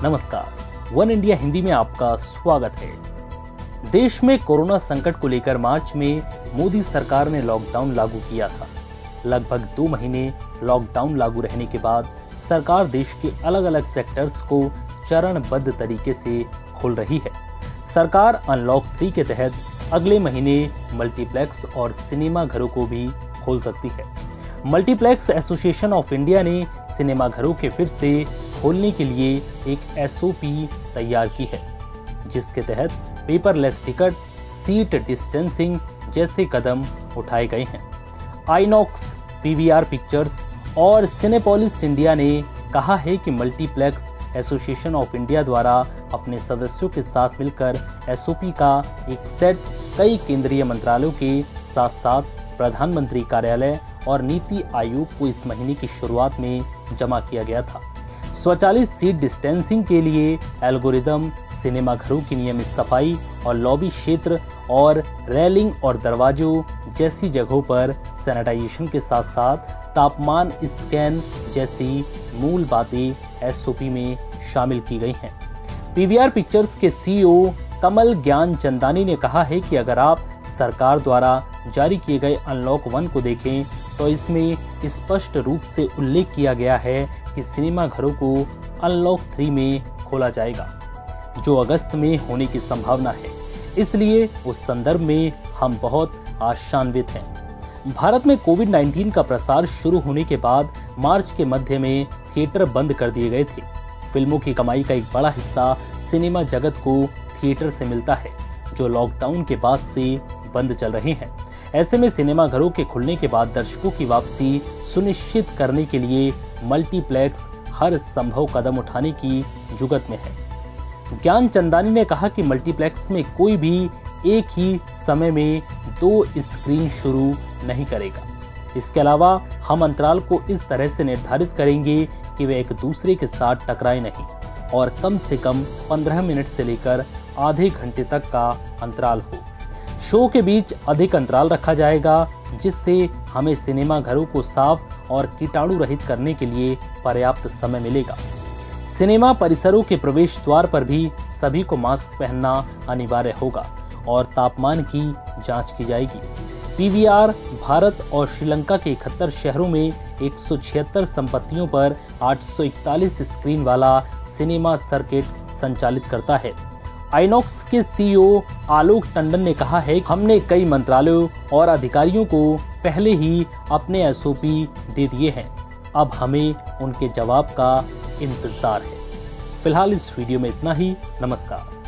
नमस्कार, one India Hindi में आपका स्वागत है। देश में कोरोना संकट को लेकर मार्च में मोदी सरकार ने लॉकडाउन लागू किया था। लगभग 2 महीने लॉकडाउन लागू रहने के बाद सरकार देश के अलग अलग सेक्टर्स को चरणबद्ध तरीके से खोल रही है। सरकार अनलॉक 3 के तहत अगले महीने मल्टीप्लेक्स और सिनेमा घरों को भी खोल सकती है। मल्टीप्लेक्स एसोसिएशन ऑफ इंडिया ने सिनेमा घरों के फिर से खोलने के लिए एक एसओपी तैयार की है, जिसके तहत पेपरलेस टिकट, सीट डिस्टेंसिंग जैसे कदम उठाए गए हैं। आइनॉक्स, पीवीआर पिक्चर्स और सिनेपोलिस इंडिया ने कहा है कि मल्टीप्लेक्स एसोसिएशन ऑफ इंडिया द्वारा अपने सदस्यों के साथ मिलकर एसओपी का एक सेट कई केंद्रीय मंत्रालयों के साथ साथ प्रधानमंत्री कार्यालय और नीति आयोग को इस महीने की शुरुआत में जमा किया गया था। स्वचालित सीट डिस्टेंसिंग के लिए एल्गोरिदम, सिनेमा घरों की नियमित सफाई और लॉबी क्षेत्र और रेलिंग और दरवाजों जैसी जगहों पर सैनिटाइजेशन के साथ साथ तापमान स्कैन जैसी मूल बातें एसओपी में शामिल की गई हैं। पीवीआर पिक्चर्स के सीईओ कमल ज्ञानचंदानी ने कहा है कि अगर आप सरकार द्वारा जारी किए गए अनलॉक 1 को देखें तो इसमें स्पष्ट रूप से उल्लेख किया गया है कि सिनेमा घरों को अनलॉक 3 में खोला जाएगा, जो अगस्त में होने की संभावना है। इसलिए उस संदर्भ में हम बहुत आशान्वित हैं। भारत में कोविड-19 का प्रसार शुरू होने के बाद मार्च के मध्य में थिएटर बंद कर दिए गए थे। फिल्मों की कमाई का एक बड़ा हिस्सा सिनेमा जगत को थिएटर से मिलता है, जो लॉकडाउन के बाद से बंद चल रहे हैं। ऐसे में सिनेमा घरों के खुलने के बाद दर्शकों की वापसी सुनिश्चित करने के लिए मल्टीप्लेक्स हर संभव कदम उठाने की जुगत में है। ज्ञानचंदानी ने कहा कि मल्टीप्लेक्स में कोई भी एक ही समय में 2 स्क्रीन शुरू नहीं करेगा। इसके अलावा हम अंतराल को इस तरह से निर्धारित करेंगे कि वे एक दूसरे के साथ टकराए नहीं और कम से कम 15 मिनट से लेकर आधे घंटे तक का अंतराल हो। शो के बीच अधिक अंतराल रखा जाएगा, जिससे हमें सिनेमा घरों को साफ और कीटाणु रहित करने के लिए पर्याप्त समय मिलेगा। सिनेमा परिसरों के प्रवेश द्वार पर भी सभी को मास्क पहनना अनिवार्य होगा और तापमान की जांच की जाएगी। पीवीआर भारत और श्रीलंका के 71 शहरों में 176 संपत्तियों पर 841 स्क्रीन वाला सिनेमा सर्किट संचालित करता है। आइनॉक्स के सीईओ आलोक टंडन ने कहा है कि हमने कई मंत्रालयों और अधिकारियों को पहले ही अपने एसओपी दे दिए हैं, अब हमें उनके जवाब का इंतजार है। फिलहाल इस वीडियो में इतना ही। नमस्कार।